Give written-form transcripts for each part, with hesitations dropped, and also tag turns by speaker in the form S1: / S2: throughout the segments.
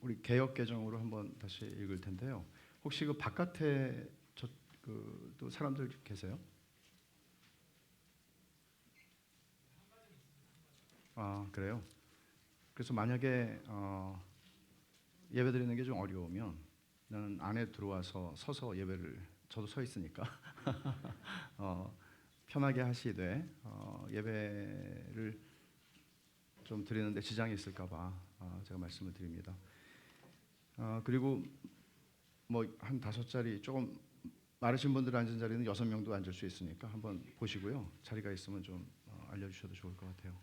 S1: 우리 개역 개정으로 한번 다시 읽을 텐데요. 혹시 그 바깥에 또 사람들 계세요? 그래요. 그래서 만약에 예배 드리는 게 좀 어려우면 나는 안에 들어와서 서서 예배를 저도 서 있으니까 편하게 하시되 예배를 좀 드리는데 지장이 있을까봐 제가 말씀을 드립니다. 그리고 뭐 한 5자리 조금 마르신 분들 앉은 자리는 6명도 앉을 수 있으니까 한번 보시고요. 자리가 있으면 좀 알려주셔도 좋을 것 같아요.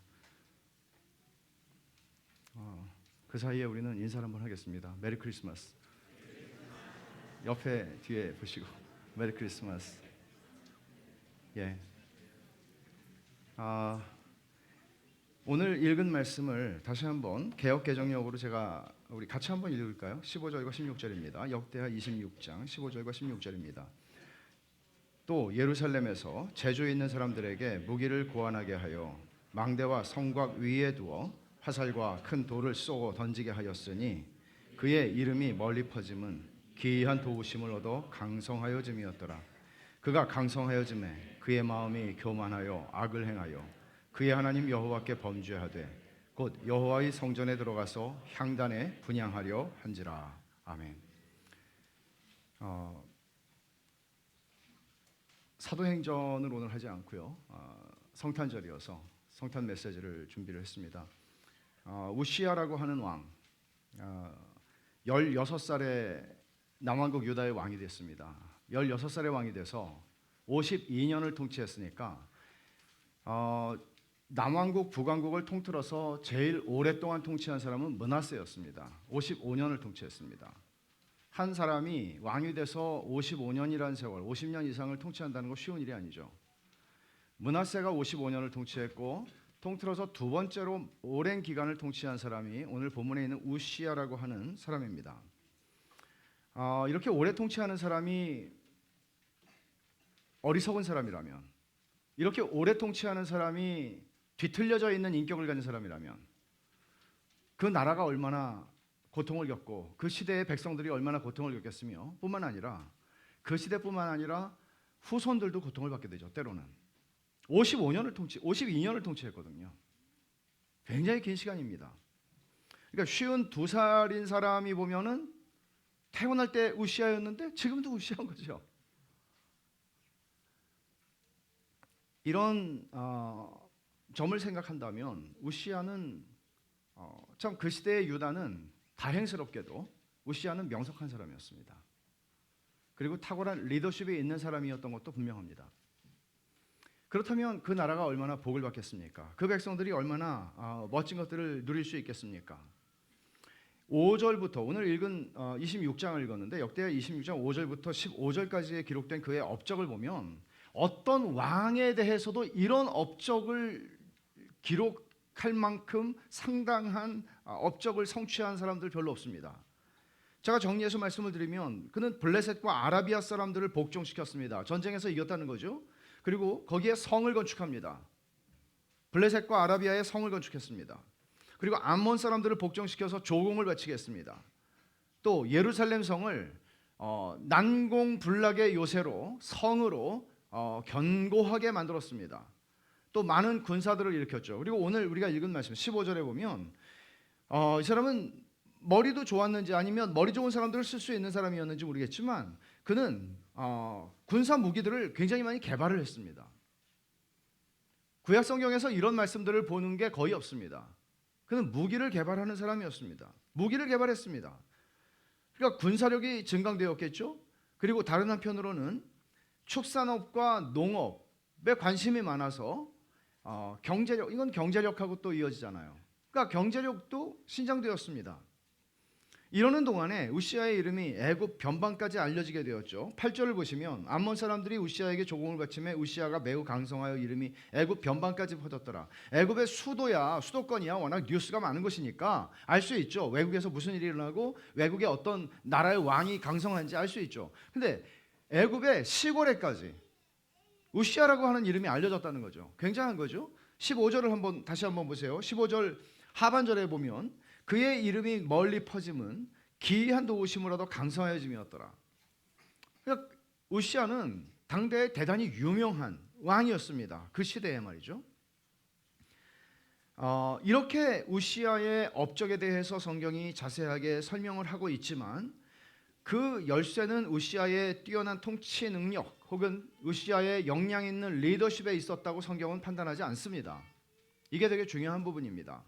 S1: 그 사이에 우리는 인사를 한번 하겠습니다. 메리 크리스마스. 옆에 뒤에 보시고 메리 크리스마스. 예. 오늘 읽은 말씀을 다시 한번 개역 개정역으로 제가 우리 같이 한번 읽을까요? 15절과 16절입니다. 역대하 26장 15절과 16절입니다. 또 예루살렘에서 재주 있는 사람들에게 무기를 고안하게 하여 망대와 성곽 위에 두어 화살과 큰 돌을 쏘고 던지게 하였으니 그의 이름이 멀리 퍼짐은 기이한 도우심을 얻어 강성하여짐이었더라. 그가 강성하여짐에 그의 마음이 교만하여 악을 행하여 그의 하나님 여호와께 범죄하되 곧 여호와의 성전에 들어가서 향단에 분향하려 한지라. 아멘. 사도행전을 오늘 하지 않고요. 성탄절이어서 성탄 메시지를 준비를 했습니다. 우시야라고 하는 왕, 16살에 남왕국 유다의 왕이 됐습니다. 16살의 왕이 돼서 52년을 통치했으니까 남왕국 북왕국을 통틀어서 제일 오랫동안 통치한 사람은 므낫세였습니다. 55년을 통치했습니다. 한 사람이 왕이 돼서 55년이라는 세월, 50년 이상을 통치한다는 거 쉬운 일이 아니죠. 므낫세가 55년을 통치했고 통틀어서 두 번째로 오랜 기간을 통치한 사람이 오늘 본문에 있는 우시야라고 하는 사람입니다. 이렇게 오래 통치하는 사람이 어리석은 사람이라면, 이렇게 오래 통치하는 사람이 뒤틀려져 있는 인격을 가진 사람이라면 그 나라가 얼마나 고통을 겪고 그 시대의 백성들이 얼마나 고통을 겪겠으며 뿐만 아니라 그 시대뿐만 아니라 후손들도 고통을 받게 되죠. 때로는 52년을 통치했거든요. 굉장히 긴 시간입니다. 그러니까 52살인 사람이 보면은 태어날 때 우시야였는데 지금도 우시야인 거죠. 이런 점을 생각한다면 우시야는 참 그 시대의 유다는 다행스럽게도 우시야는 명석한 사람이었습니다. 그리고 탁월한 리더십이 있는 사람이었던 것도 분명합니다. 그렇다면 그 나라가 얼마나 복을 받겠습니까? 그 백성들이 얼마나 멋진 것들을 누릴 수 있겠습니까? 5절부터 오늘 읽은 26장을 읽었는데 역대하 26장 5절부터 15절까지에 기록된 그의 업적을 보면 어떤 왕에 대해서도 이런 업적을 기록할 만큼 상당한 업적을 성취한 사람들 별로 없습니다. 제가 정리해서 말씀을 드리면 그는 블레셋과 아라비아 사람들을 복종시켰습니다. 전쟁에서 이겼다는 거죠. 그리고 거기에 성을 건축합니다. 블레셋과 아라비아에 성을 건축했습니다. 그리고 암몬 사람들을 복종시켜서 조공을 바치게 했습니다. 또 예루살렘 성을 난공불락의 요새로 성으로 견고하게 만들었습니다. 또 많은 군사들을 일으켰죠. 그리고 오늘 우리가 읽은 말씀 15절에 보면 이 사람은 머리도 좋았는지 아니면 머리 좋은 사람들을 쓸 수 있는 사람이었는지 모르겠지만 그는 군사 무기들을 굉장히 많이 개발을 했습니다. 구약 성경에서 이런 말씀들을 보는 게 거의 없습니다. 그는 무기를 개발하는 사람이었습니다. 무기를 개발했습니다. 그러니까 군사력이 증강되었겠죠. 그리고 다른 한편으로는 축산업과 농업에 관심이 많아서 경제력, 이건 경제력하고 또 이어지잖아요. 그러니까 경제력도 신장되었습니다. 이러는 동안에 우시야의 이름이 애굽 변방까지 알려지게 되었죠. 8절을 보시면 암몬 사람들이 우시야에게 조공을 바치매 우시야가 매우 강성하여 이름이 애굽 변방까지 퍼졌더라. 애굽의 수도권이야 워낙 뉴스가 많은 곳이니까 알 수 있죠. 외국에서 무슨 일이 일어나고 외국의 어떤 나라의 왕이 강성한지 알 수 있죠. 근데 애굽의 시골에까지 우시야라고 하는 이름이 알려졌다는 거죠. 굉장한 거죠. 15절을 다시 한번 보세요. 15절 하반절에 보면 그의 이름이 멀리 퍼짐은 기이한 도우심으로도 강성하여짐이었더라. 그러니까 우시아는 당대에 대단히 유명한 왕이었습니다. 그 시대에 말이죠. 이렇게 우시아의 업적에 대해서 성경이 자세하게 설명을 하고 있지만 그 열쇠는 우시아의 뛰어난 통치 능력 혹은 우시아의 역량 있는 리더십에 있었다고 성경은 판단하지 않습니다. 이게 되게 중요한 부분입니다.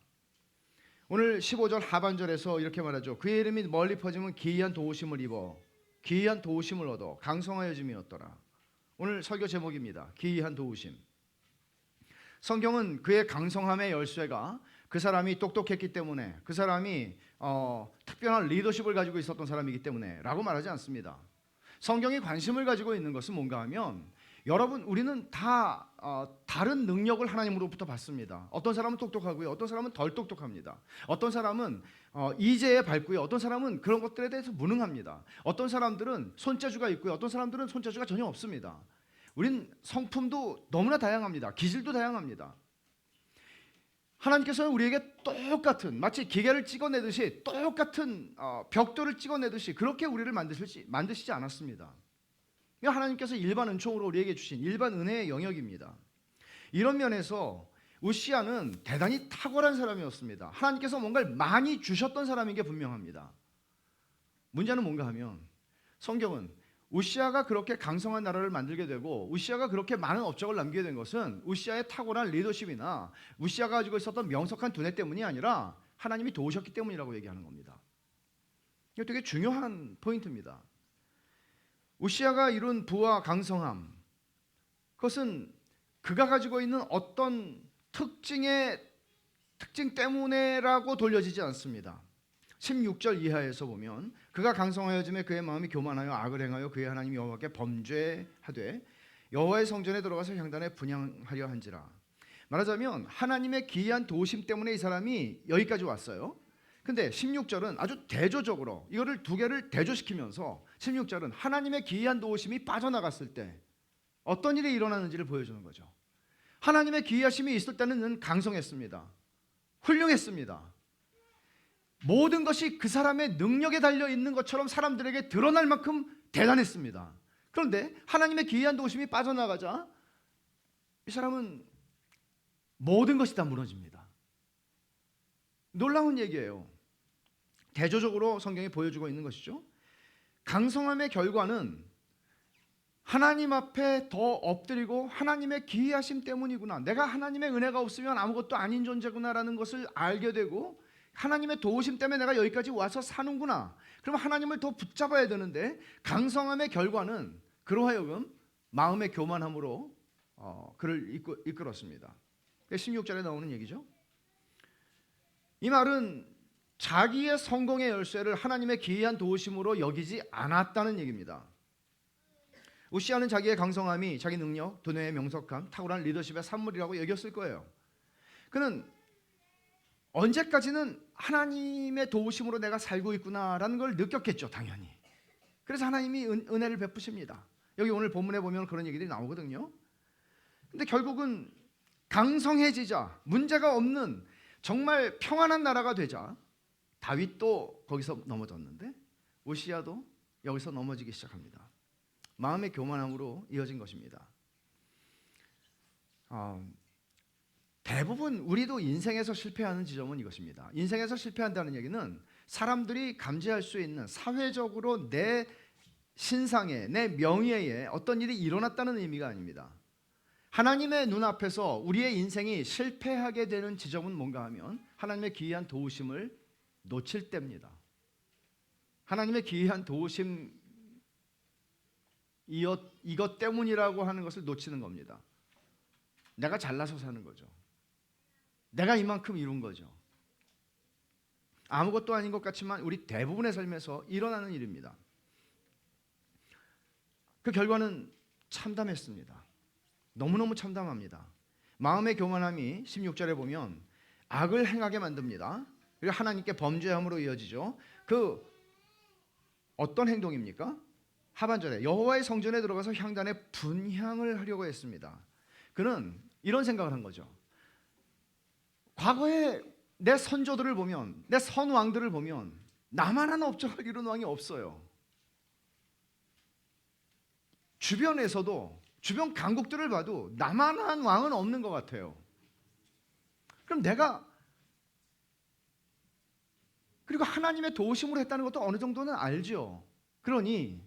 S1: 오늘 15절 하반절에서 이렇게 말하죠. 그의 이름이 멀리 퍼지면 기이한 도우심을 입어 기이한 도우심을 얻어 강성하여짐이었더라. 오늘 설교 제목입니다. 기이한 도우심. 성경은 그의 강성함의 열쇠가 그 사람이 똑똑했기 때문에 그 사람이 특별한 리더십을 가지고 있었던 사람이기 때문에 라고 말하지 않습니다. 성경이 관심을 가지고 있는 것은 뭔가 하면 여러분 우리는 다 다른 능력을 하나님으로부터 받습니다. 어떤 사람은 똑똑하고요. 어떤 사람은 덜 똑똑합니다. 어떤 사람은 이재에 밝고요. 어떤 사람은 그런 것들에 대해서 무능합니다. 어떤 사람들은 손재주가 있고요. 어떤 사람들은 손재주가 전혀 없습니다. 우린 성품도 너무나 다양합니다. 기질도 다양합니다. 하나님께서는 우리에게 똑같은 마치 기계를 찍어내듯이 똑같은 벽돌을 찍어내듯이 그렇게 우리를 만드시지 않았습니다. 하나님께서 일반 은총으로 우리에게 주신 일반 은혜의 영역입니다. 이런 면에서 우시아는 대단히 탁월한 사람이었습니다. 하나님께서 뭔가를 많이 주셨던 사람인 게 분명합니다. 문제는 뭔가 하면 성경은 우시아가 그렇게 강성한 나라를 만들게 되고 우시아가 그렇게 많은 업적을 남기게 된 것은 우시아의 탁월한 리더십이나 우시아가 가지고 있었던 명석한 두뇌 때문이 아니라 하나님이 도우셨기 때문이라고 얘기하는 겁니다. 이거 되게 중요한 포인트입니다. 우시아가 이룬 부와 강성함, 그것은 그가 가지고 있는 어떤 특징 때문에라고 돌려지지 않습니다. 16절 이하에서 보면 그가 강성하여짐에 그의 마음이 교만하여 악을 행하여 그의 하나님 여호와께 범죄하되 여호와의 성전에 들어가서 향단에 분향하려 한지라. 말하자면 하나님의 기이한 도우심 때문에 이 사람이 여기까지 왔어요. 근데 16절은 아주 대조적으로 이거를 두 개를 대조시키면서 16절은 하나님의 기이한 도우심이 빠져나갔을 때 어떤 일이 일어나는지를 보여주는 거죠. 하나님의 기이하심이 있을 때는 강성했습니다. 훌륭했습니다. 모든 것이 그 사람의 능력에 달려있는 것처럼 사람들에게 드러날 만큼 대단했습니다. 그런데 하나님의 기이한 도우심이 빠져나가자 이 사람은 모든 것이 다 무너집니다. 놀라운 얘기예요. 대조적으로 성경이 보여주고 있는 것이죠. 강성함의 결과는 하나님 앞에 더 엎드리고 하나님의 기이하심 때문이구나, 내가 하나님의 은혜가 없으면 아무것도 아닌 존재구나라는 것을 알게 되고 하나님의 도우심 때문에 내가 여기까지 와서 사는구나. 그럼 하나님을 더 붙잡아야 되는데 강성함의 결과는 그로 하여금 마음의 교만함으로 그를 이끌었습니다. 16절에 나오는 얘기죠. 이 말은 자기의 성공의 열쇠를 하나님의 기이한 도우심으로 여기지 않았다는 얘기입니다. 우시아는 자기의 강성함이 자기 능력, 두뇌의 명석함, 탁월한 리더십의 산물이라고 여겼을 거예요. 그는 언제까지는 하나님의 도우심으로 내가 살고 있구나라는 걸 느꼈겠죠, 당연히. 그래서 하나님이 은혜를 베푸십니다. 여기 오늘 본문에 보면 그런 얘기들이 나오거든요. 근데 결국은 강성해지자, 문제가 없는 정말 평안한 나라가 되자 다윗도 거기서 넘어졌는데 우시아도 여기서 넘어지기 시작합니다. 마음의 교만함으로 이어진 것입니다. 대부분 우리도 인생에서 실패하는 지점은 이것입니다. 인생에서 실패한다는 얘기는 사람들이 감지할 수 있는 사회적으로 내 신상에, 내 명예에 어떤 일이 일어났다는 의미가 아닙니다. 하나님의 눈앞에서 우리의 인생이 실패하게 되는 지점은 뭔가 하면 하나님의 기이한 도우심을 놓칠 때입니다. 하나님의 기이한 도우심 이것 때문이라고 하는 것을 놓치는 겁니다. 내가 잘나서 사는 거죠. 내가 이만큼 이룬 거죠. 아무것도 아닌 것 같지만 우리 대부분의 삶에서 일어나는 일입니다. 그 결과는 참담했습니다. 너무너무 참담합니다. 마음의 교만함이 16절에 보면 악을 행하게 만듭니다. 그리고 하나님께 범죄함으로 이어지죠. 그 어떤 행동입니까? 하반절에 여호와의 성전에 들어가서 향단에 분향을 하려고 했습니다. 그는 이런 생각을 한 거죠. 과거에 내 선조들을 보면, 내 선왕들을 보면 나만한 업적을 이룬 왕이 없어요. 주변에서도, 주변 강국들을 봐도 나만한 왕은 없는 것 같아요. 그럼 내가, 그리고 하나님의 도우심으로 했다는 것도 어느 정도는 알죠. 그러니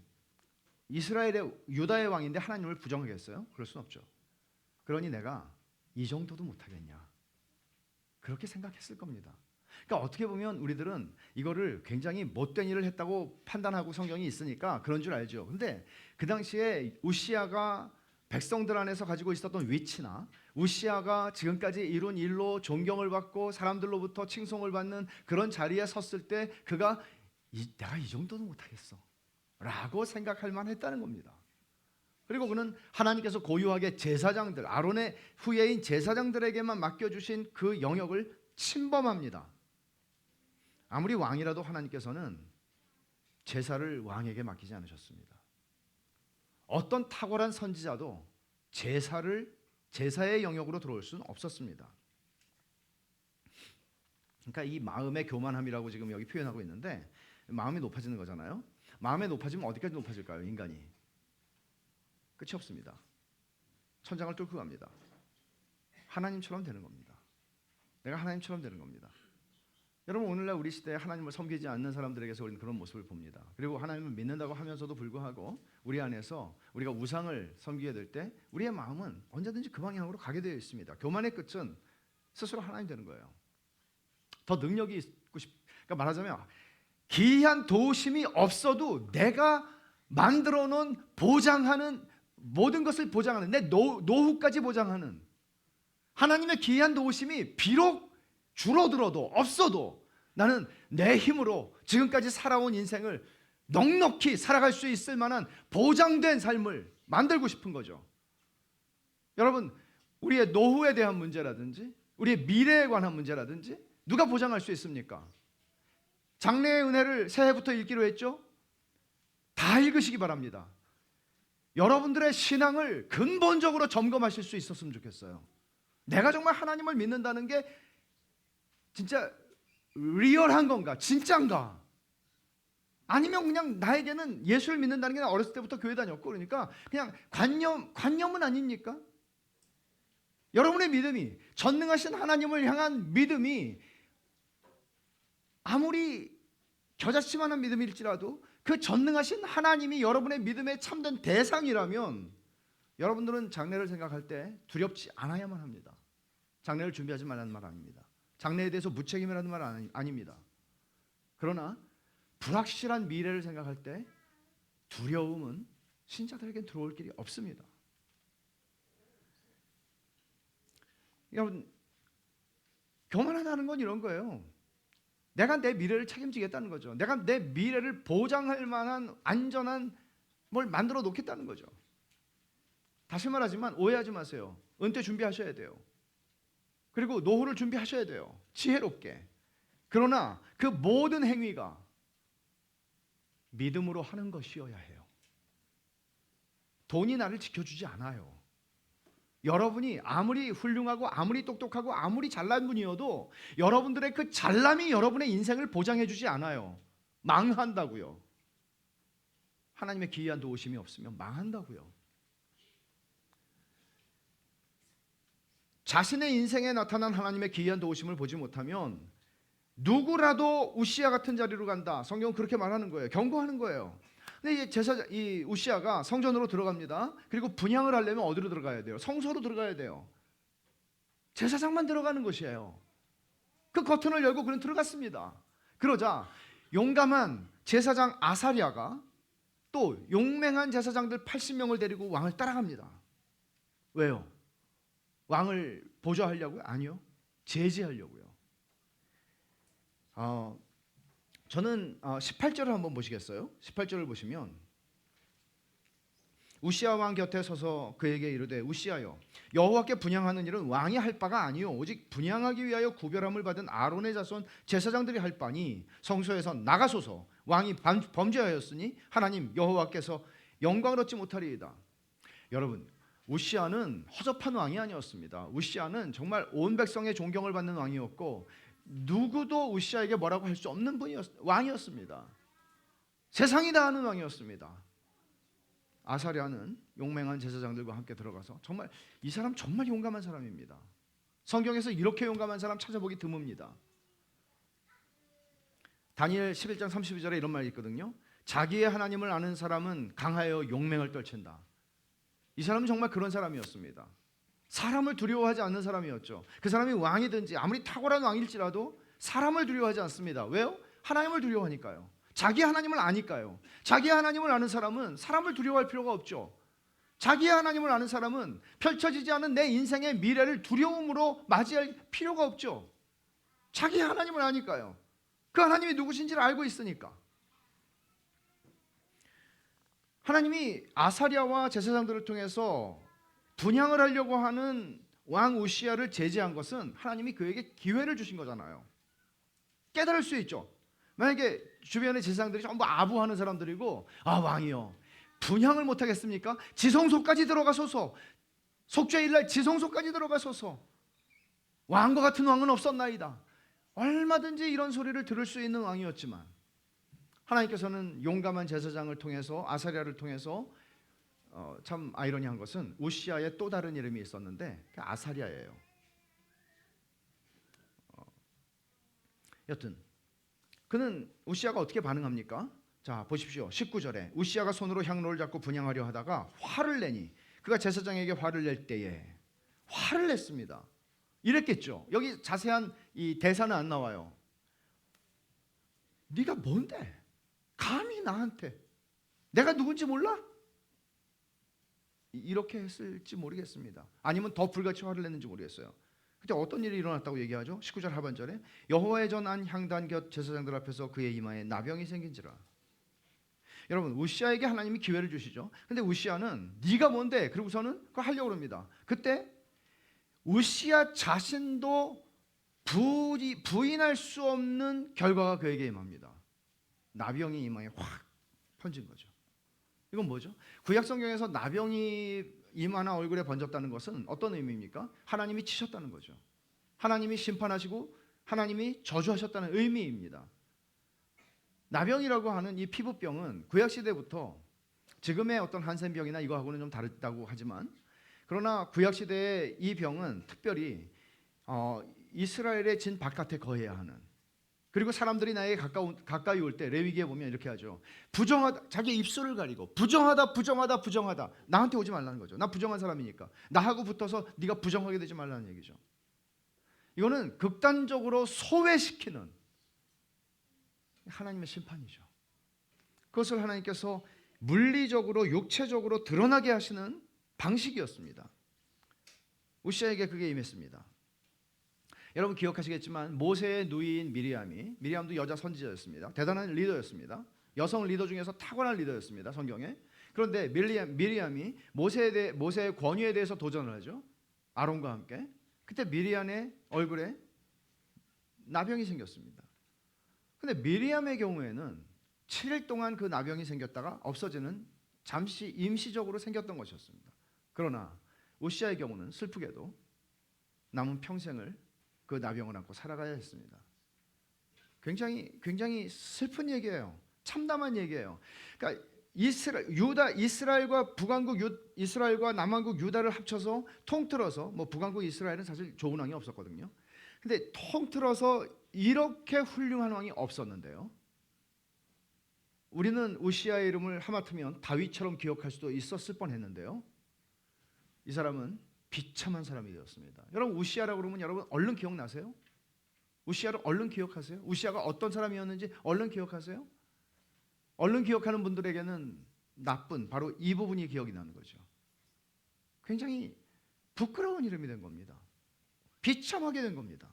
S1: 이스라엘의, 유다의 왕인데 하나님을 부정하겠어요? 그럴 수는 없죠. 그러니 내가 이 정도도 못하겠냐, 그렇게 생각했을 겁니다. 그러니까 어떻게 보면 우리들은 이거를 굉장히 못된 일을 했다고 판단하고 성경이 있으니까 그런 줄 알죠. 근데 그 당시에 우시아가 백성들 안에서 가지고 있었던 위치나, 우시아가 지금까지 이룬 일로 존경을 받고 사람들로부터 칭송을 받는 그런 자리에 섰을 때 그가 내가 이 정도는 못하겠어 라고 생각할 만했다는 겁니다. 그리고 그는 하나님께서 고유하게 제사장들, 아론의 후예인 제사장들에게만 맡겨주신 그 영역을 침범합니다. 아무리 왕이라도 하나님께서는 제사를 왕에게 맡기지 않으셨습니다. 어떤 탁월한 선지자도 제사의 영역으로 들어올 수는 없었습니다. 그러니까 이 마음의 교만함이라고 지금 여기 표현하고 있는데, 마음이 높아지는 거잖아요. 마음이 높아지면 어디까지 높아질까요? 인간이 끝이 없습니다. 천장을 뚫고 갑니다. 하나님처럼 되는 겁니다. 내가 하나님처럼 되는 겁니다. 여러분, 오늘날 우리 시대에 하나님을 섬기지 않는 사람들에게서 우리는 그런 모습을 봅니다. 그리고 하나님을 믿는다고 하면서도 불구하고 우리 안에서 우리가 우상을 섬기게 될 때 우리의 마음은 언제든지 그 방향으로 가게 되어 있습니다. 교만의 끝은 스스로 하나님 되는 거예요. 더 능력이 있고 그러니까 말하자면 기이한 도우심이 없어도 내가 만들어 놓은, 보장하는 모든 것을 보장하는, 내 노후까지 보장하는 하나님의 기이한 도우심이 비록 줄어들어도 없어도 나는 내 힘으로 지금까지 살아온 인생을 넉넉히 살아갈 수 있을 만한 보장된 삶을 만들고 싶은 거죠. 여러분, 우리의 노후에 대한 문제라든지 우리의 미래에 관한 문제라든지 누가 보장할 수 있습니까? 장래의 은혜를 새해부터 읽기로 했죠? 다 읽으시기 바랍니다. 여러분들의 신앙을 근본적으로 점검하실 수 있었으면 좋겠어요. 내가 정말 하나님을 믿는다는 게 진짜 리얼한 건가? 진짠가? 아니면 그냥 나에게는 예수를 믿는다는 게 어렸을 때부터 교회 다녔고 그러니까 그냥 관념은 아닙니까? 여러분의 믿음이, 전능하신 하나님을 향한 믿음이 아무리 겨자씨만한 믿음일지라도 그 전능하신 하나님이 여러분의 믿음의 참된 대상이라면 여러분들은 장래를 생각할 때 두렵지 않아야만 합니다. 장래를 준비하지 말라는 말 아닙니다. 장래에 대해서 무책임이라는 말 아닙니다. 그러나 불확실한 미래를 생각할 때 두려움은 신자들에겐 들어올 길이 없습니다. 여러분, 교만하다는 건 이런 거예요. 내가 내 미래를 책임지겠다는 거죠. 내가 내 미래를 보장할 만한 안전한 뭘 만들어 놓겠다는 거죠. 다시 말하지만 오해하지 마세요. 은퇴 준비하셔야 돼요. 그리고 노후를 준비하셔야 돼요. 지혜롭게. 그러나 그 모든 행위가 믿음으로 하는 것이어야 해요. 돈이 나를 지켜주지 않아요. 여러분이 아무리 훌륭하고 아무리 똑똑하고 아무리 잘난 분이어도 여러분들의 그 잘남이 여러분의 인생을 보장해주지 않아요. 망한다고요. 하나님의 기이한 도우심이 없으면 망한다고요. 자신의 인생에 나타난 하나님의 기이한 도우심을 보지 못하면 누구라도 우시아 같은 자리로 간다. 성경은 그렇게 말하는 거예요. 경고하는 거예요. 근데 이 우시아가 성전으로 들어갑니다. 그리고 분향을 하려면 어디로 들어가야 돼요? 성소로 들어가야 돼요. 제사장만 들어가는 것이에요. 그 커튼을 열고 그는 들어갔습니다. 그러자 용감한 제사장 아사랴가 또 용맹한 제사장들 80명을 데리고 왕을 따라갑니다. 왜요? 왕을 보좌하려고요? 아니요. 제지하려고요. 저는 18절을 한번 보시겠어요? 18절을 보시면 우시아 왕 곁에 서서 그에게 이르되 우시아여 여호와께 분향하는 일은 왕이 할 바가 아니요 오직 분향하기 위하여 구별함을 받은 아론의 자손 제사장들이 할 바니 성소에서 나가소서. 왕이 범죄하였으니 하나님 여호와께서 영광을 얻지 못하리이다. 여러분, 우시아는 허접한 왕이 아니었습니다. 우시아는 정말 온 백성의 존경을 받는 왕이었고 누구도 우시아에게 뭐라고 할 수 없는 왕이었습니다. 세상이 다 아는 왕이었습니다. 아사랴는 용맹한 제사장들과 함께 들어가서 정말 이 사람 정말 용감한 사람입니다. 성경에서 이렇게 용감한 사람 찾아보기 드뭅니다. 다니엘 11장 32절에 이런 말이 있거든요. 자기의 하나님을 아는 사람은 강하여 용맹을 떨친다. 이 사람은 정말 그런 사람이었습니다. 사람을 두려워하지 않는 사람이었죠. 그 사람이 왕이든지 아무리 탁월한 왕일지라도 사람을 두려워하지 않습니다. 왜요? 하나님을 두려워하니까요. 자기 하나님을 아니까요. 자기 하나님을 아는 사람은 사람을 두려워할 필요가 없죠. 자기 하나님을 아는 사람은 펼쳐지지 않은 내 인생의 미래를 두려움으로 맞이할 필요가 없죠. 자기 하나님을 아니까요. 그 하나님이 누구신지를 알고 있으니까. 하나님이 아사랴와 제사장들을 통해서 분향을 하려고 하는 왕 우시야를 제지한 것은 하나님이 그에게 기회를 주신 거잖아요. 깨달을 수 있죠. 만약에 주변의 제사장들이 전부 아부하는 사람들이고, 아 왕이요 분향을 못하겠습니까? 지성소까지 들어가소서. 속죄일날 지성소까지 들어가소서. 왕과 같은 왕은 없었나이다. 얼마든지 이런 소리를 들을 수 있는 왕이었지만 하나님께서는 용감한 제사장을 통해서 아사랴를 통해서 참 아이러니한 것은 우시야의 또 다른 이름이 있었는데 그 아사랴예요. 여튼 그는 우시야가 어떻게 반응합니까? 자 보십시오. 19절에 우시야가 손으로 향로를 잡고 분향하려 하다가 화를 내니 그가 제사장에게 화를 낼 때에 화를 냈습니다. 이랬겠죠. 여기 자세한 이 대사는 안 나와요. 네가 뭔데? 감히 나한테 내가 누군지 몰라? 이렇게 했을지 모르겠습니다. 아니면 더 불같이 화를 냈는지 모르겠어요. 그때 어떤 일이 일어났다고 얘기하죠? 19절 하반절에 여호와의 전안 향단 곁 제사장들 앞에서 그의 이마에 나병이 생긴지라. 여러분 우시야에게 하나님이 기회를 주시죠. 근데 우시야는 네가 뭔데? 그러고서는 그걸 하려고 합니다. 그때 우시야 자신도 부인할 수 없는 결과가 그에게 임합니다. 나병이 이마에 확 번진 거죠. 이건 뭐죠? 구약 성경에서 나병이 이마나 얼굴에 번졌다는 것은 어떤 의미입니까? 하나님이 치셨다는 거죠. 하나님이 심판하시고 하나님이 저주하셨다는 의미입니다. 나병이라고 하는 이 피부병은 구약 시대부터 지금의 어떤 한센병이나 이거하고는 좀 다르다고 하지만 그러나 구약 시대의 이 병은 특별히 이스라엘의 진 바깥에 거해야 하는, 그리고 사람들이 나에게 가까이 올 때 레위기에 보면 이렇게 하죠. 부정하다, 자기 입술을 가리고 부정하다 부정하다 부정하다. 나한테 오지 말라는 거죠. 나 부정한 사람이니까 나하고 붙어서 네가 부정하게 되지 말라는 얘기죠. 이거는 극단적으로 소외시키는 하나님의 심판이죠. 그것을 하나님께서 물리적으로 육체적으로 드러나게 하시는 방식이었습니다. 우시야에게 그게 임했습니다. 여러분 기억하시겠지만 모세의 누이인 미리암도 여자 선지자였습니다. 대단한 리더였습니다. 여성 리더 중에서 탁월한 리더였습니다. 성경에. 그런데 미리암이 모세의 권위에 대해서 도전을 하죠. 아론과 함께. 그때 미리암의 얼굴에 나병이 생겼습니다. 근데 미리암의 경우에는 7일 동안 그 나병이 생겼다가 없어지는 잠시 임시적으로 생겼던 것이었습니다. 그러나 우시야의 경우는 슬프게도 남은 평생을 그 나병을 안고 살아가야 했습니다. 굉장히 슬픈 얘기예요. 참담한 얘기예요. 그러니까 이스라엘과 이스라엘과 남왕국 유다를 합쳐서 통틀어서 뭐 북왕국 이스라엘은 사실 좋은 왕이 없었거든요. 근데 통틀어서 이렇게 훌륭한 왕이 없었는데요. 우리는 우시야의 이름을 하마터면 다윗처럼 기억할 수도 있었을 뻔했는데요. 이 사람은 비참한 사람이 되었습니다. 여러분 우시야라고 그러면 여러분 얼른 기억나세요? 우시야를 얼른 기억하세요? 우시야가 어떤 사람이었는지 얼른 기억하세요? 얼른 기억하는 분들에게는 나쁜 바로 이 부분이 기억이 나는 거죠. 굉장히 부끄러운 이름이 된 겁니다. 비참하게 된 겁니다.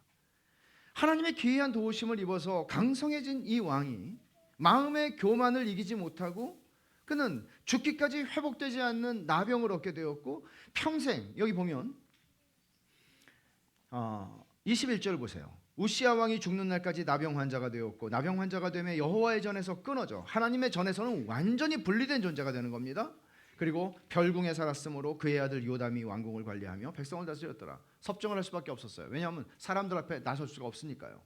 S1: 하나님의 기이한 도우심을 입어서 강성해진 이 왕이 마음의 교만을 이기지 못하고 그는 죽기까지 회복되지 않는 나병을 얻게 되었고 평생 여기 보면 21절 보세요. 우시야 왕이 죽는 날까지 나병 환자가 되었고 나병 환자가 되며 여호와의 전에서 끊어져 하나님의 전에서는 완전히 분리된 존재가 되는 겁니다. 그리고 별궁에 살았으므로 그의 아들 요담이 왕궁을 관리하며 백성을 다스렸더라. 섭정을 할 수밖에 없었어요. 왜냐하면 사람들 앞에 나설 수가 없으니까요.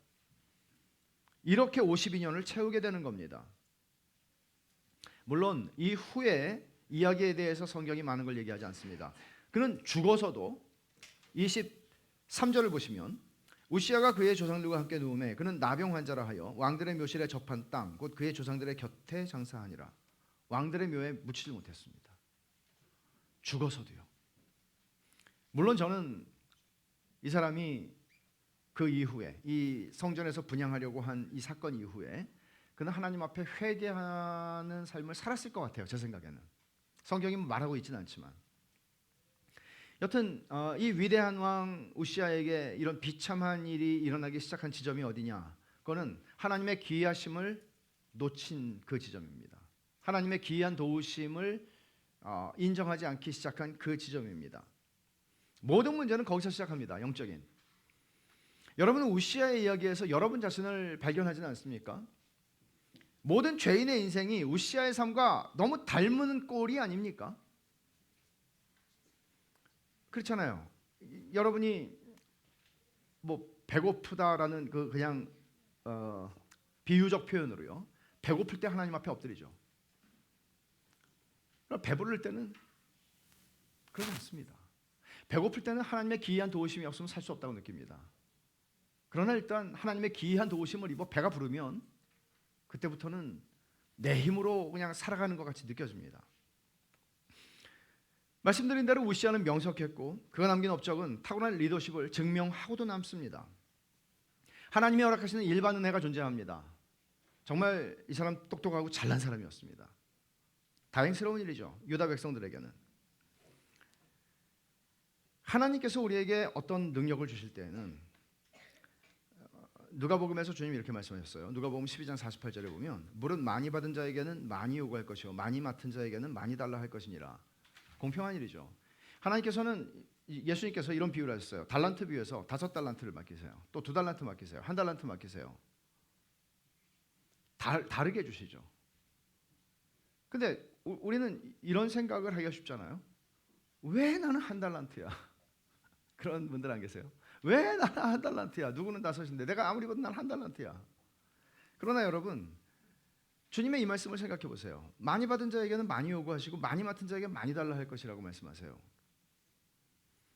S1: 이렇게 52년을 채우게 되는 겁니다. 물론 이후에 이야기에 대해서 성경이 많은 걸 얘기하지 않습니다. 그는 죽어서도 23절을 보시면 우시아가 그의 조상들과 함께 누움에 그는 나병 환자라 하여 왕들의 묘실에 접한 땅 곧 그의 조상들의 곁에 장사하니라. 왕들의 묘에 묻히지 못했습니다. 죽어서도요. 물론 저는 이 사람이 그 이후에 이 성전에서 분향하려고 한 이 사건 이후에 그는 하나님 앞에 회개하는 삶을 살았을 것 같아요. 제 생각에는. 성경이 말하고 있지는 않지만. 여튼 이 위대한 왕 우시아에게 이런 비참한 일이 일어나기 시작한 지점이 어디냐? 그거는 하나님의 기이하심을 놓친 그 지점입니다. 하나님의 기이한 도우심을 인정하지 않기 시작한 그 지점입니다. 모든 문제는 거기서 시작합니다. 영적인. 여러분은 우시아의 이야기에서 여러분 자신을 발견하지는 않습니까? 모든 죄인의 인생이 우시아의 삶과 너무 닮은 꼴이 아닙니까? 그렇잖아요. 여러분이 뭐 배고프다라는 그 그냥 비유적 표현으로요. 배고플 때 하나님 앞에 엎드리죠. 배부를 때는 그러지 않습니다. 배고플 때는 하나님의 기이한 도우심이 없으면 살 수 없다고 느낍니다. 그러나 일단 하나님의 기이한 도우심을 입어 배가 부르면 그때부터는 내 힘으로 그냥 살아가는 것 같이 느껴집니다. 말씀드린 대로 우시아는 명석했고 그가 남긴 업적은 타고난 리더십을 증명하고도 남습니다. 하나님이 허락하시는 일반 은혜가 존재합니다. 정말 이 사람 똑똑하고 잘난 사람이었습니다. 다행스러운 일이죠. 유다 백성들에게는. 하나님께서 우리에게 어떤 능력을 주실 때에는 누가복음에서 주님이 이렇게 말씀하셨어요. 누가복음 12장 48절에 보면 물은 많이 받은 자에게는 많이 요구할 것이요 많이 맡은 자에게는 많이 달라 할 것이니라. 공평한 일이죠. 하나님께서는 예수님께서 이런 비유를 하셨어요. 달란트 비유에서 5달란트를 맡기세요. 또 2달란트 맡기세요. 1달란트 맡기세요. 다르게 주시죠. 근데 우리는 이런 생각을 하기가 쉽잖아요. 왜 나는 1달란트야? 그런 분들 안 계세요? 왜 나는 1달란트야? 누구는 5인데 내가 아무리 봐도 난 1달란트야. 그러나 여러분 주님의 이 말씀을 생각해 보세요. 많이 받은 자에게는 많이 요구하시고 많이 맡은 자에게 많이 달라 할 것이라고 말씀하세요.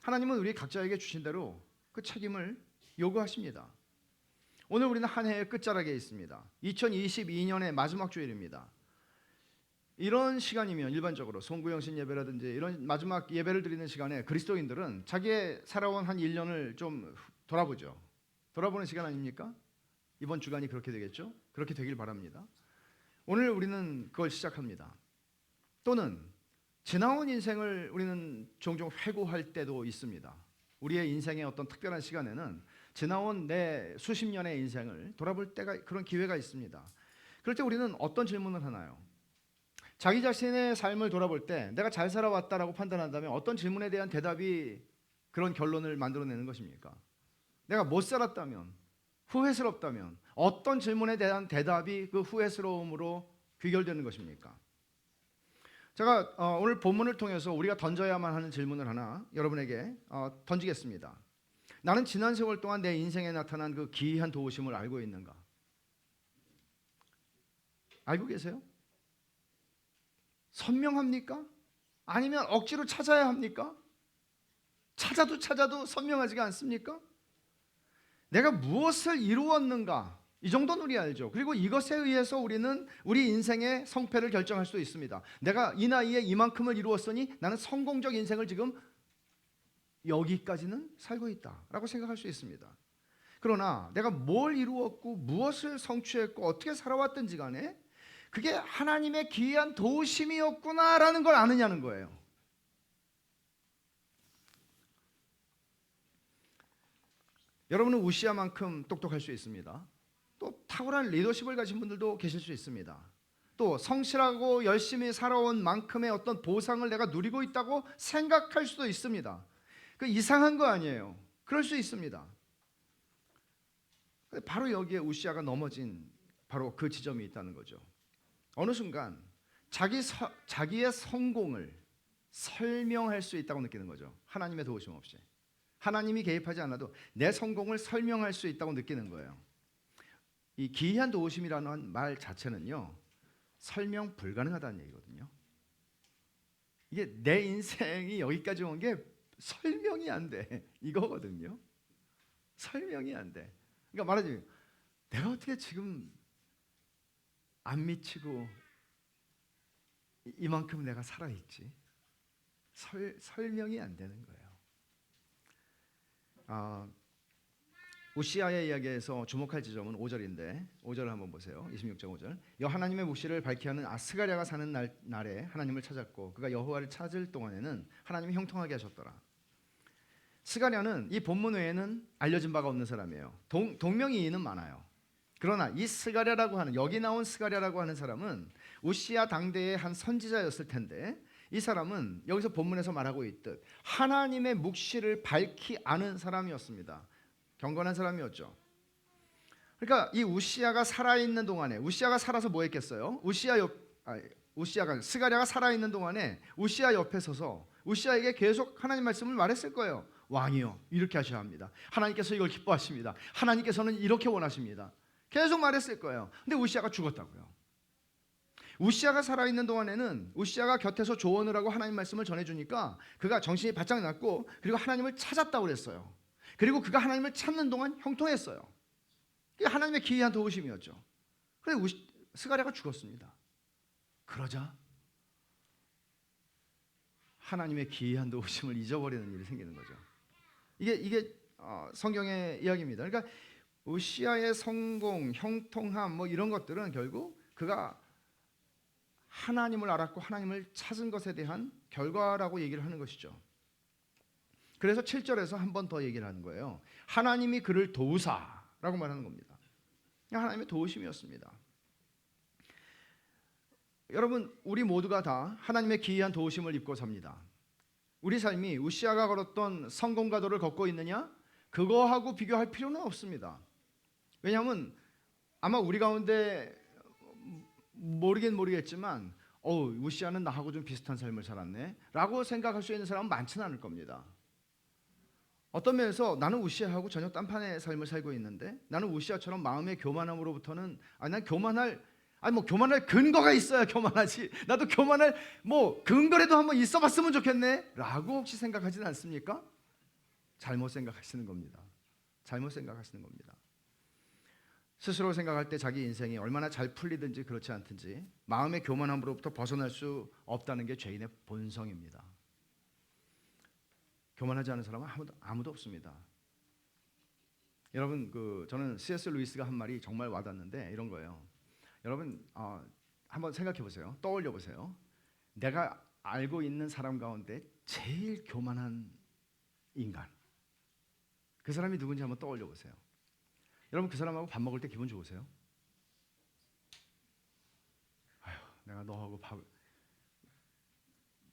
S1: 하나님은 우리 각자에게 주신 대로 그 책임을 요구하십니다. 오늘 우리는 한 해의 끝자락에 있습니다. 2022년의 마지막 주일입니다. 이런 시간이면 일반적으로 송구영신 예배라든지 이런 마지막 예배를 드리는 시간에 그리스도인들은 자기의 살아온 한 1년을 좀 돌아보죠. 돌아보는 시간 아닙니까? 이번 주간이 그렇게 되겠죠? 그렇게 되길 바랍니다. 오늘 우리는 그걸 시작합니다. 또는 지나온 인생을 우리는 종종 회고할 때도 있습니다. 우리의 인생의 어떤 특별한 시간에는 지나온 내 수십 년의 인생을 돌아볼 때가 그런 기회가 있습니다. 그럴 때 우리는 어떤 질문을 하나요? 자기 자신의 삶을 돌아볼 때 내가 잘 살아왔다라고 판단한다면 어떤 질문에 대한 대답이 그런 결론을 만들어내는 것입니까? 내가 못 살았다면, 후회스럽다면 어떤 질문에 대한 대답이 그 후회스러움으로 귀결되는 것입니까? 제가 오늘 본문을 통해서 우리가 던져야만 하는 질문을 하나 여러분에게 던지겠습니다. 나는 지난 세월 동안 내 인생에 나타난 그 기이한 도우심을 알고 있는가? 알고 계세요? 선명합니까? 아니면 억지로 찾아야 합니까? 찾아도 선명하지가 않습니까? 내가 무엇을 이루었는가? 이 정도는 우리 알죠. 그리고 이것에 의해서 우리는 우리 인생의 성패를 결정할 수도 있습니다. 내가 이 나이에 이만큼을 이루었으니 나는 성공적 인생을 지금 여기까지는 살고 있다라고 생각할 수 있습니다. 그러나 내가 뭘 이루었고 무엇을 성취했고 어떻게 살아왔든지 간에 그게 하나님의 기이한 도우심이었구나라는 걸 아느냐는 거예요. 여러분은 우시아만큼 똑똑할 수 있습니다. 또 탁월한 리더십을 가진 분들도 계실 수 있습니다. 또 성실하고 열심히 살아온 만큼의 어떤 보상을 내가 누리고 있다고 생각할 수도 있습니다. 그 이상한 거 아니에요. 그럴 수 있습니다. 바로 여기에 우시아가 넘어진 바로 그 지점이 있다는 거죠. 어느 순간 자기의 성공을 설명할 수 있다고 느끼는 거죠. 하나님의 도우심 없이. 하나님이 개입하지 않아도 내 성공을 설명할 수 있다고 느끼는 거예요. 이 기이한 도우심이라는 말 자체는요, 설명 불가능하다는 얘기거든요. 이게 내 인생이 여기까지 온 게 설명이 안 돼, 이거거든요. 설명이 안 돼. 그러니까 말하자면 내가 어떻게 지금 안 미치고 이만큼 내가 살아있지? 설명이 안 되는 거예요. 우시아의 이야기에서 주목할 지점은 5절인데 5절을 한번 보세요. 26장 5절. 여 하나님의 묵시를 밝히 하는 스가랴가 사는 날에 하나님을 찾았고 그가 여호와를 찾을 동안에는 하나님이 형통하게 하셨더라. 스가랴는 이 본문 외에는 알려진 바가 없는 사람이에요. 동명이인은 많아요. 그러나 이 스가랴라고 하는, 여기 나온 스가랴라고 하는 사람은 우시아 당대의 한 선지자였을 텐데, 이 사람은 여기서 본문에서 말하고 있듯 하나님의 묵시를 밝히 아는 사람이었습니다. 경건한 사람이었죠. 그러니까 이 우시아가 살아있는 동안에, 우시아가 살아서 뭐 했겠어요? 스가랴가 살아있는 동안에 우시아 옆에 서서 우시아에게 계속 하나님 말씀을 말했을 거예요. 왕이요, 이렇게 하셔야 합니다. 하나님께서 이걸 기뻐하십니다. 하나님께서는 이렇게 원하십니다. 계속 말했을 거예요. 근데 우시아가 죽었다고요. 우시아가 살아있는 동안에는 우시아가 곁에서 조언을 하고 하나님 말씀을 전해주니까 그가 정신이 바짝 났고, 그리고 하나님을 찾았다고 그랬어요. 그리고 그가 하나님을 찾는 동안 형통했어요. 그게 하나님의 기이한 도우심이었죠. 그런데 스가랴가 죽었습니다. 그러자 하나님의 기이한 도우심을 잊어버리는 일이 생기는 거죠. 이게 성경의 이야기입니다. 그러니까 우시아의 성공, 형통함 뭐 이런 것들은 결국 그가 하나님을 알았고 하나님을 찾은 것에 대한 결과라고 얘기를 하는 것이죠. 그래서 7절에서 한 번 더 얘기를 하는 거예요. 하나님이 그를 도우사라고 말하는 겁니다. 하나님의 도우심이었습니다. 여러분, 우리 모두가 다 하나님의 기이한 도우심을 입고 삽니다. 우리 삶이 우시아가 걸었던 성공가도를 걷고 있느냐? 그거하고 비교할 필요는 없습니다. 왜냐하면 아마 우리 가운데 모르겠지만 우시아는 나하고 좀 비슷한 삶을 살았네 라고 생각할 수 있는 사람은 많지는 않을 겁니다. 어떤 면에서 나는 우시아하고 전혀 딴판의 삶을 살고 있는데, 나는 우시아처럼 마음의 교만함으로부터는 난 교만할 근거가 있어야 교만하지, 나도 교만할 근거라도 한번 있어봤으면 좋겠네 라고 혹시 생각하지는 않습니까? 잘못 생각하시는 겁니다. 잘못 생각하시는 겁니다. 스스로 생각할 때 자기 인생이 얼마나 잘 풀리든지 그렇지 않든지 마음의 교만함으로부터 벗어날 수 없다는 게 죄인의 본성입니다. 교만하지 않은 사람은 아무도 없습니다. 여러분, 저는 C.S. 루이스가 한 말이 정말 와닿는데 이런 거예요. 여러분, 한번 생각해 보세요. 떠올려 보세요. 내가 알고 있는 사람 가운데 제일 교만한 인간, 그 사람이 누군지 한번 떠올려 보세요. 여러분, 그 사람하고 밥 먹을 때 기분 좋으세요? 아휴, 내가 너하고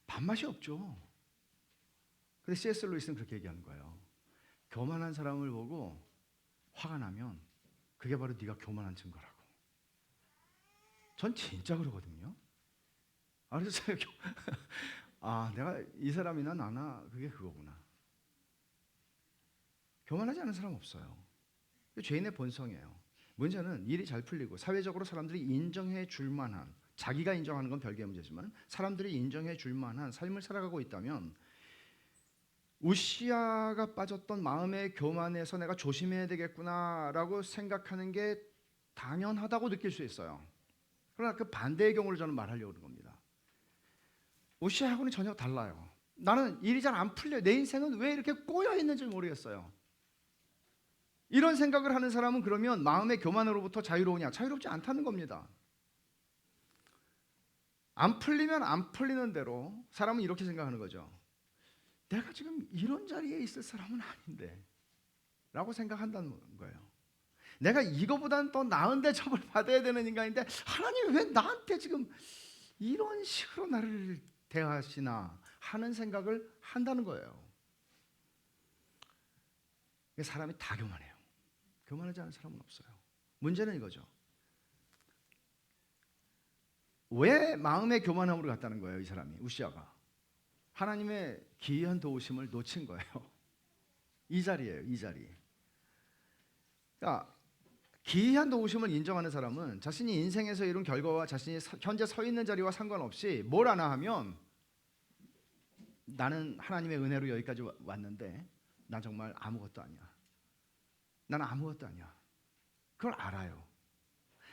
S1: 밥맛이 없죠. 근데 C.S. 루이스는 그렇게 얘기하는 거예요. 교만한 사람을 보고 화가 나면 그게 바로 네가 교만한 증거라고. 전 진짜 그러거든요. 그래서 내가 이 사람이나 나나 그게 그거구나. 교만하지 않은 사람 없어요. 죄인의 본성이에요. 문제는 일이 잘 풀리고 사회적으로 사람들이 인정해 줄 만한, 자기가 인정하는 건 별개의 문제지만 사람들이 인정해 줄 만한 삶을 살아가고 있다면, 우시아가 빠졌던 마음의 교만에서 내가 조심해야 되겠구나라고 생각하는 게 당연하다고 느낄 수 있어요. 그러나 그 반대의 경우를 저는 말하려고 하는 겁니다. 우시아하고는 전혀 달라요. 나는 일이 잘 안 풀려요. 내 인생은 왜 이렇게 꼬여 있는지 모르겠어요. 이런 생각을 하는 사람은 그러면 마음의 교만으로부터 자유로우냐? 자유롭지 않다는 겁니다. 안 풀리면 안 풀리는 대로 사람은 이렇게 생각하는 거죠. 내가 지금 이런 자리에 있을 사람은 아닌데 라고 생각한다는 거예요. 내가 이거보다는 더 나은 대접을 받아야 되는 인간인데 하나님이 왜 나한테 지금 이런 식으로 나를 대하시나 하는 생각을 한다는 거예요. 사람이 다 교만해요. 교만하지 않은 사람은 없어요. 문제는 이거죠. 왜 마음의 교만함으로 갔다는 거예요, 이 사람이, 우시아가? 하나님의 기이한 도우심을 놓친 거예요. 이 자리예요, 이 자리. 그러니까 기이한 도우심을 인정하는 사람은 자신이 인생에서 이룬 결과와 자신이 현재 서 있는 자리와 상관없이 뭘 하나 하면 나는 하나님의 은혜로 여기까지 왔는데 난 정말 아무것도 아니야. 나는 아무것도 아니야. 그걸 알아요.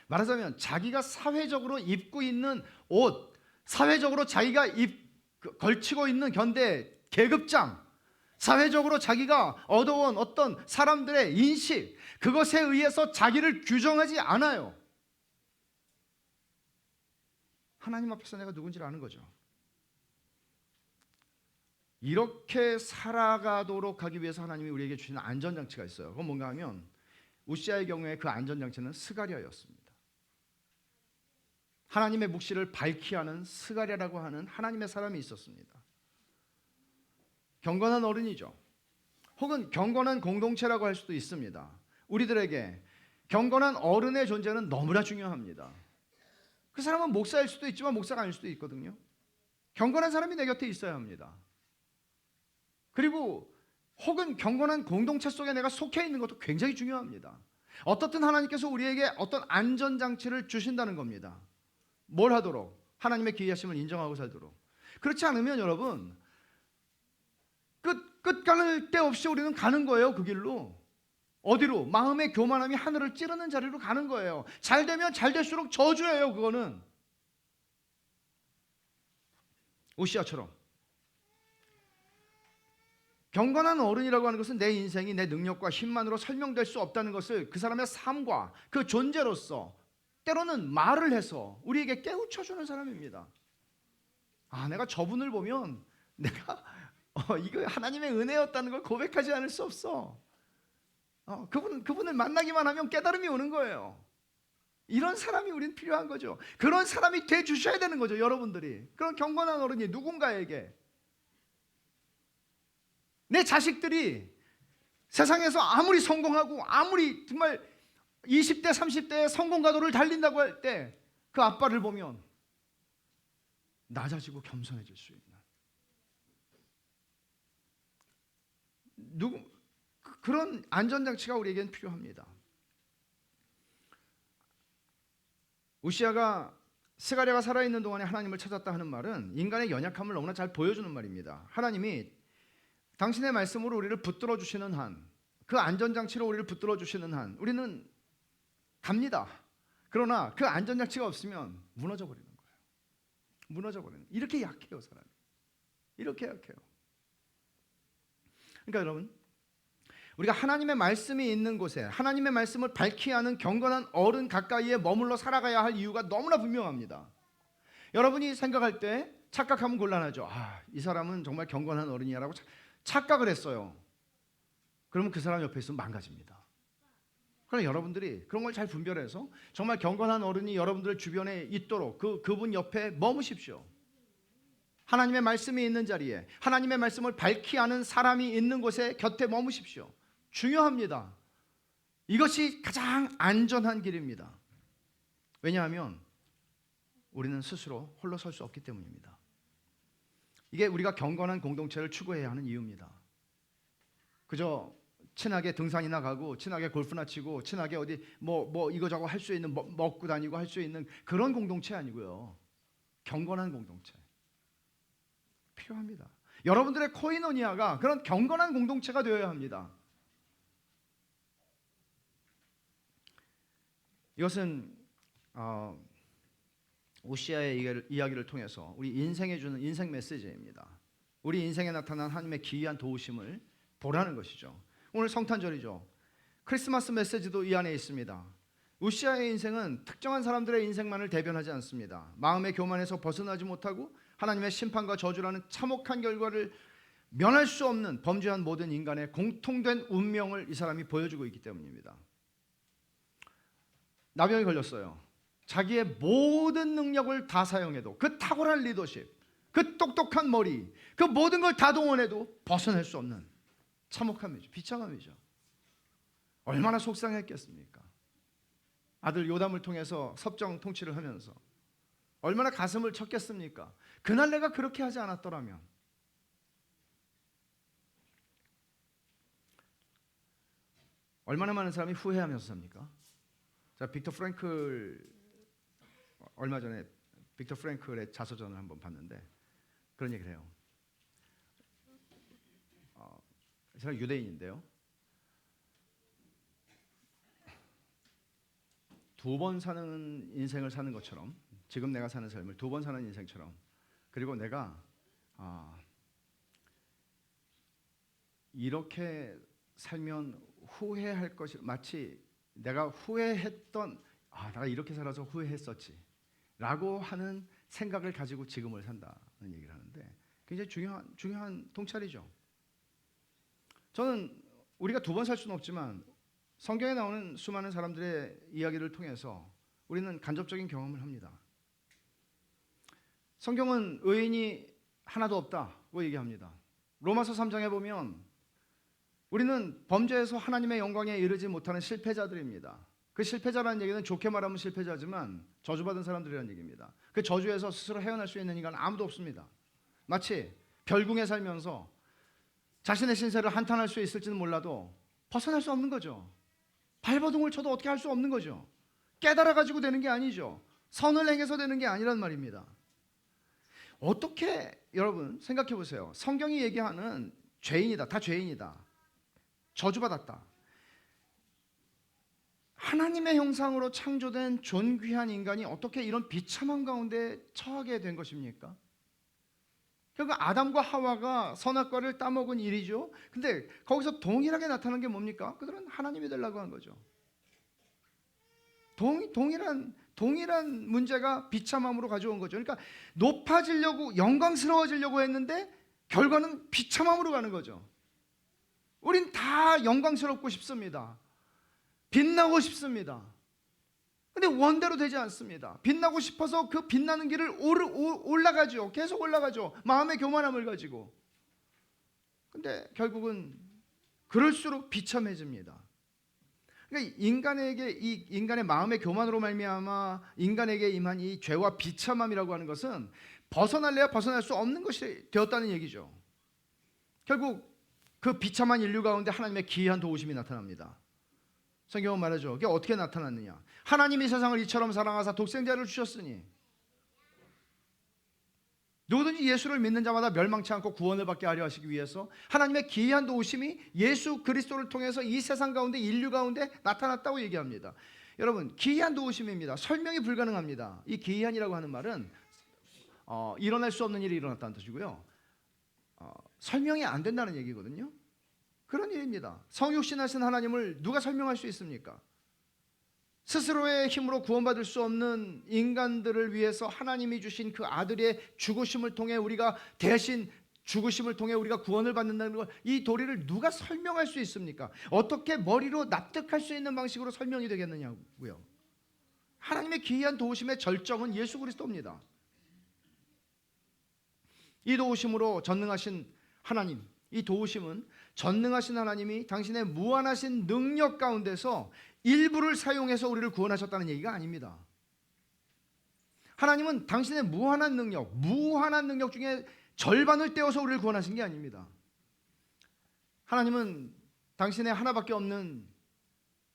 S1: 말하자면 자기가 사회적으로 입고 있는 옷, 사회적으로 자기가 걸치고 있는 견대 계급장, 사회적으로 자기가 얻어온 어떤 사람들의 인식, 그것에 의해서 자기를 규정하지 않아요. 하나님 앞에서 내가 누군지를 아는 거죠. 이렇게 살아가도록 하기 위해서 하나님이 우리에게 주시는 안전장치가 있어요. 그건 뭔가 하면 우시아의 경우에 그 안전장치는 스가랴였습니다. 하나님의 묵시를 밝히 하는 스가랴라고 하는 하나님의 사람이 있었습니다. 경건한 어른이죠. 혹은 경건한 공동체라고 할 수도 있습니다. 우리들에게 경건한 어른의 존재는 너무나 중요합니다. 그 사람은 목사일 수도 있지만 목사가 아닐 수도 있거든요. 경건한 사람이 내 곁에 있어야 합니다. 그리고 혹은 경건한 공동체 속에 내가 속해 있는 것도 굉장히 중요합니다. 어떻든 하나님께서 우리에게 어떤 안전장치를 주신다는 겁니다. 뭘 하도록? 하나님의 기이하심을 인정하고 살도록. 그렇지 않으면 여러분 끝 가는 데 없이 우리는 가는 거예요. 그 길로. 어디로? 마음의 교만함이 하늘을 찌르는 자리로 가는 거예요. 잘 되면 잘 될수록 저주예요. 그거는 우시아처럼 경건한 어른이라고 하는 것은 내 인생이 내 능력과 힘만으로 설명될 수 없다는 것을 그 사람의 삶과 그 존재로서 때로는 말을 해서 우리에게 깨우쳐주는 사람입니다. 아, 내가 저분을 보면 내가 이거 하나님의 은혜였다는 걸 고백하지 않을 수 없어. 그분을 만나기만 하면 깨달음이 오는 거예요. 이런 사람이 우린 필요한 거죠. 그런 사람이 돼 주셔야 되는 거죠. 여러분들이. 그런 경건한 어른이 누군가에게 내 자식들이 세상에서 아무리 성공하고 아무리 정말 20대 30대의 성공가도를 달린다고 할 때 그 아빠를 보면 낮아지고 겸손해질 수 있는 그런 안전장치가 우리에겐 필요합니다. 우시아가 스가랴가 살아있는 동안에 하나님을 찾았다 하는 말은 인간의 연약함을 너무나 잘 보여주는 말입니다. 하나님이 당신의 말씀으로 우리를 붙들어 주시는 한, 그 안전장치로 우리를 붙들어 주시는 한 우리는 갑니다. 그러나 그 안전장치가 없으면 무너져 버리는 거예요. 무너져 버리는. 이렇게 약해요, 사람이. 이렇게 약해요. 그러니까 여러분, 우리가 하나님의 말씀이 있는 곳에 하나님의 말씀을 밝히 하는 경건한 어른 가까이에 머물러 살아가야 할 이유가 너무나 분명합니다. 여러분이 생각할 때 착각하면 곤란하죠. 이 사람은 정말 경건한 어른이야라고 착각을 했어요. 그러면 그 사람 옆에 있으면 망가집니다. 그러나 여러분들이 그런 걸 잘 분별해서 정말 경건한 어른이 여러분들 주변에 있도록 그분 옆에 머무십시오. 하나님의 말씀이 있는 자리에 하나님의 말씀을 밝히 아는 사람이 있는 곳에 곁에 머무십시오. 중요합니다. 이것이 가장 안전한 길입니다. 왜냐하면 우리는 스스로 홀로 설 수 없기 때문입니다. 이게 우리가 경건한 공동체를 추구해야 하는 이유입니다. 그저 친하게 등산이나 가고 친하게 골프나 치고 친하게 어디 뭐 이거저거 할 수 있는 먹고 다니고 할 수 있는 그런 공동체 아니고요. 경건한 공동체 필요합니다. 여러분들의 코이노니아가 그런 경건한 공동체가 되어야 합니다. 이것은 오시아의 이야기를 통해서 우리 인생에 주는 인생 메시지입니다. 우리 인생에 나타난 하나님의 기이한 도우심을 보라는 것이죠. 오늘 성탄절이죠. 크리스마스 메시지도 이 안에 있습니다. 우시아의 인생은 특정한 사람들의 인생만을 대변하지 않습니다. 마음의 교만에서 벗어나지 못하고 하나님의 심판과 저주라는 참혹한 결과를 면할 수 없는 범죄한 모든 인간의 공통된 운명을 이 사람이 보여주고 있기 때문입니다. 나병이 걸렸어요. 자기의 모든 능력을 다 사용해도 그 탁월한 리더십, 그 똑똑한 머리, 그 모든 걸 다 동원해도 벗어날 수 없는 참혹함이죠. 비참함이죠. 얼마나 속상했겠습니까? 아들 요담을 통해서 섭정 통치를 하면서 얼마나 가슴을 쳤겠습니까? 그날 내가 그렇게 하지 않았더라면. 얼마나 많은 사람이 후회하면서 삽니까? 자, 빅터 프랭클 얼마 전에 빅터 프랭클의 자서전을 한번 봤는데 그런 얘기를 해요. 제가 유대인인데요. 2번 사는 인생을 사는 것처럼, 지금 내가 사는 삶을 2번 사는 인생처럼, 그리고 내가 이렇게 살면 후회할 것이, 마치 내가 후회했던, 내가 이렇게 살아서 후회했었지 라고 하는 생각을 가지고 지금을 산다는 얘기를 하는데 굉장히 중요한 통찰이죠. 저는 우리가 2번 살 수는 없지만 성경에 나오는 수많은 사람들의 이야기를 통해서 우리는 간접적인 경험을 합니다. 성경은 의인이 하나도 없다고 얘기합니다. 로마서 3장에 보면 우리는 범죄에서 하나님의 영광에 이르지 못하는 실패자들입니다. 그 실패자라는 얘기는 좋게 말하면 실패자지만 저주받은 사람들이라는 얘기입니다. 그 저주에서 스스로 헤어날 수 있는 인간은 아무도 없습니다. 마치 별궁에 살면서 자신의 신세를 한탄할 수 있을지는 몰라도 벗어날 수 없는 거죠. 발버둥을 쳐도 어떻게 할 수 없는 거죠. 깨달아가지고 되는 게 아니죠. 선을 행해서 되는 게 아니란 말입니다. 어떻게, 여러분 생각해 보세요. 성경이 얘기하는 죄인이다, 다 죄인이다, 저주받았다, 하나님의 형상으로 창조된 존귀한 인간이 어떻게 이런 비참한 가운데 처하게 된 것입니까? 결국 아담과 하와가 선악과를 따먹은 일이죠. 근데 거기서 동일하게 나타난 게 뭡니까? 그들은 하나님이 되려고 한 거죠. 동일한 문제가 비참함으로 가져온 거죠. 그러니까 높아지려고, 영광스러워지려고 했는데 결과는 비참함으로 가는 거죠. 우린 다 영광스럽고 싶습니다. 빛나고 싶습니다. 근데 원대로 되지 않습니다. 빛나고 싶어서 그 빛나는 길을 올라가죠. 계속 올라가죠. 마음의 교만함을 가지고. 근데 결국은 그럴수록 비참해집니다. 그러니까 이 인간의 마음의 교만으로 말미암아 인간에게 임한 이 죄와 비참함이라고 하는 것은 벗어날래야 벗어날 수 없는 것이 되었다는 얘기죠. 결국 그 비참한 인류 가운데 하나님의 기이한 도우심이 나타납니다. 성경은 말하죠. 그게 어떻게 나타났느냐? 하나님이 세상을 이처럼 사랑하사 독생자를 주셨으니 누구든지 예수를 믿는 자마다 멸망치 않고 구원을 받게 하려 하시기 위해서 하나님의 기이한 도우심이 예수 그리스도를 통해서 이 세상 가운데, 인류 가운데 나타났다고 얘기합니다. 여러분, 기이한 도우심입니다. 설명이 불가능합니다. 이 기이한이라고 하는 말은 일어날 수 없는 일이 일어났다는 뜻이고요. 설명이 안 된다는 얘기거든요. 그런 일입니다. 성육신하신 하나님을 누가 설명할 수 있습니까? 스스로의 힘으로 구원받을 수 없는 인간들을 위해서 하나님이 주신 그 아들의 죽으심을 통해 우리가 대신 죽으심을 통해 우리가 구원을 받는다는 것, 이 도리를 누가 설명할 수 있습니까? 어떻게 머리로 납득할 수 있는 방식으로 설명이 되겠느냐고요. 하나님의 기이한 도우심의 절정은 예수 그리스도입니다. 이 도우심으로 전능하신 하나님, 이 도우심은 전능하신 하나님이 당신의 무한하신 능력 가운데서 일부를 사용해서 우리를 구원하셨다는 얘기가 아닙니다. 하나님은 당신의 무한한 능력 중에 절반을 떼어서 우리를 구원하신 게 아닙니다. 하나님은 당신의 하나밖에 없는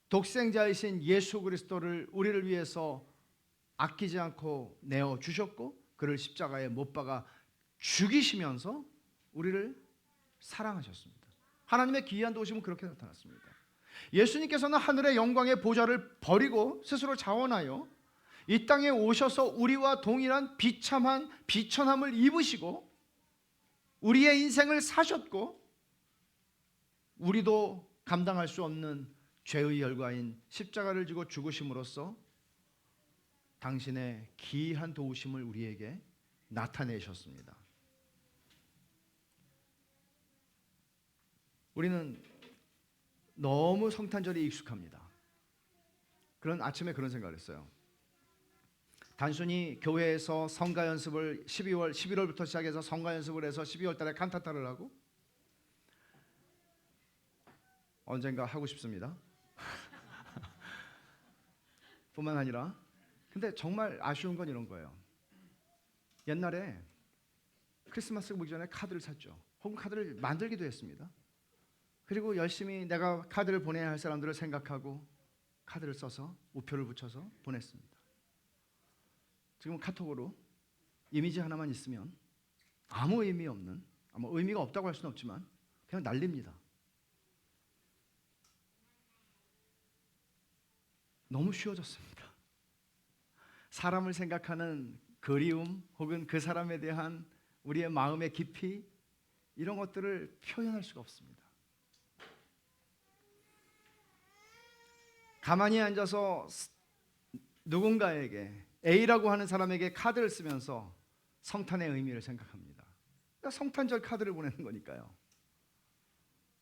S1: 독생자이신 예수 그리스도를 우리를 위해서 아끼지 않고 내어 주셨고, 그를 십자가에 못 박아 죽이시면서 우리를 사랑하셨습니다. 하나님의 기이한 도우심은 그렇게 나타났습니다. 예수님께서는 하늘의 영광의 보좌를 버리고 스스로 자원하여 이 땅에 오셔서 우리와 동일한 비참한 비천함을 입으시고 우리의 인생을 사셨고, 우리도 감당할 수 없는 죄의 결과인 십자가를 지고 죽으심으로써 당신의 기이한 도우심을 우리에게 나타내셨습니다. 우리는 너무 성탄절이 익숙합니다. 그런 아침에 그런 생각을 했어요. 단순히 교회에서 성가 연습을 11월부터 시작해서 성가 연습을 해서 12월 달에 칸타타를 하고, 언젠가 하고 싶습니다. 뿐만 아니라, 근데 정말 아쉬운 건 이런 거예요. 옛날에 크리스마스 오기 전에 카드를 샀죠. 혹은 카드를 만들기도 했습니다. 그리고 열심히 내가 카드를 보내야 할 사람들을 생각하고 카드를 써서 우표를 붙여서 보냈습니다. 지금 카톡으로 이미지 하나만 있으면 아무 의미 없는, 아무 의미가 없다고 할 수는 없지만 그냥 날립니다. 너무 쉬워졌습니다. 사람을 생각하는 그리움 혹은 그 사람에 대한 우리의 마음의 깊이, 이런 것들을 표현할 수가 없습니다. 가만히 앉아서 누군가에게, A라고 하는 사람에게 카드를 쓰면서 성탄의 의미를 생각합니다. 그러니까 성탄절 카드를 보내는 거니까요.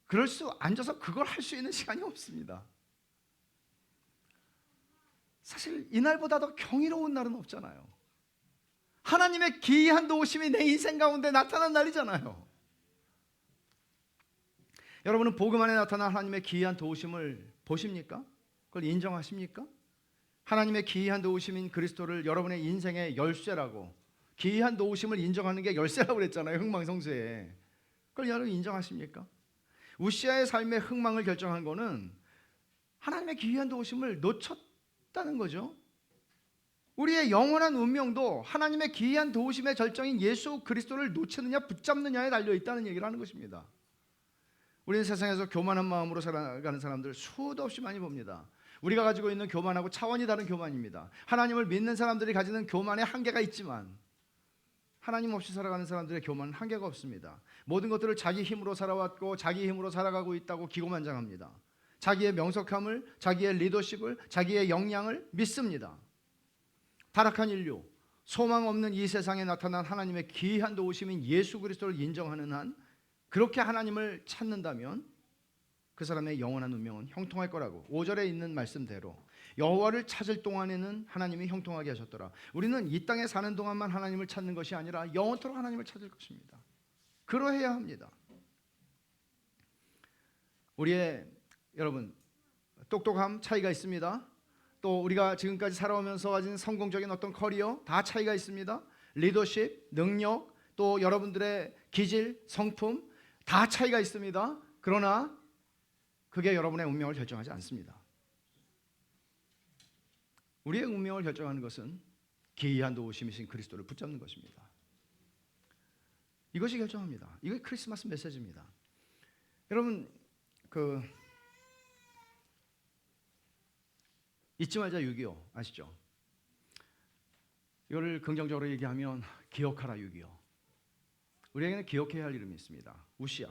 S1: 그럴 수, 앉아서 그걸 할 수 있는 시간이 없습니다. 사실 이날보다 더 경이로운 날은 없잖아요. 하나님의 기이한 도우심이 내 인생 가운데 나타난 날이잖아요. 여러분은 복음 안에 나타난 하나님의 기이한 도우심을 보십니까? 그걸 인정하십니까? 하나님의 기이한 도우심인 그리스도를 여러분의 인생의 열쇠라고, 기이한 도우심을 인정하는 게 열쇠라고 그랬잖아요, 흥망성쇠에. 그걸 여러분 인정하십니까? 우시아의 삶의 흥망을 결정한 거는 하나님의 기이한 도우심을 놓쳤다는 거죠. 우리의 영원한 운명도 하나님의 기이한 도우심의 절정인 예수 그리스도를 놓치느냐 붙잡느냐에 달려있다는 얘기를 하는 것입니다. 우리는 세상에서 교만한 마음으로 살아가는 사람들 수도 없이 많이 봅니다. 우리가 가지고 있는 교만하고 차원이 다른 교만입니다. 하나님을 믿는 사람들이 가지는 교만에 한계가 있지만 하나님 없이 살아가는 사람들의 교만은 한계가 없습니다. 모든 것들을 자기 힘으로 살아왔고 자기 힘으로 살아가고 있다고 기고만장합니다. 자기의 명석함을, 자기의 리더십을, 자기의 역량을 믿습니다. 타락한 인류, 소망 없는 이 세상에 나타난 하나님의 기이한 도우심인 예수 그리스도를 인정하는 한, 그렇게 하나님을 찾는다면 그 사람의 영원한 운명은 형통할 거라고 5절에 있는 말씀대로 여호와를 찾을 동안에는 하나님이 형통하게 하셨더라. 우리는 이 땅에 사는 동안만 하나님을 찾는 것이 아니라 영원토록 하나님을 찾을 것입니다. 그러해야 합니다. 우리의 여러분 똑똑함 차이가 있습니다. 또 우리가 지금까지 살아오면서 가진 성공적인 어떤 커리어 다 차이가 있습니다. 리더십, 능력, 또 여러분들의 기질, 성품 다 차이가 있습니다. 그러나 그게 여러분의 운명을 결정하지 않습니다. 우리의 운명을 결정하는 것은 기이한 도우심이신 그리스도를 붙잡는 것입니다. 이것이 결정합니다. 이게 크리스마스 메시지입니다. 여러분 잊지 말자 6.25 아시죠? 이거를 긍정적으로 얘기하면 기억하라 6.25. 우리에게는 기억해야 할 이름이 있습니다. 우시아.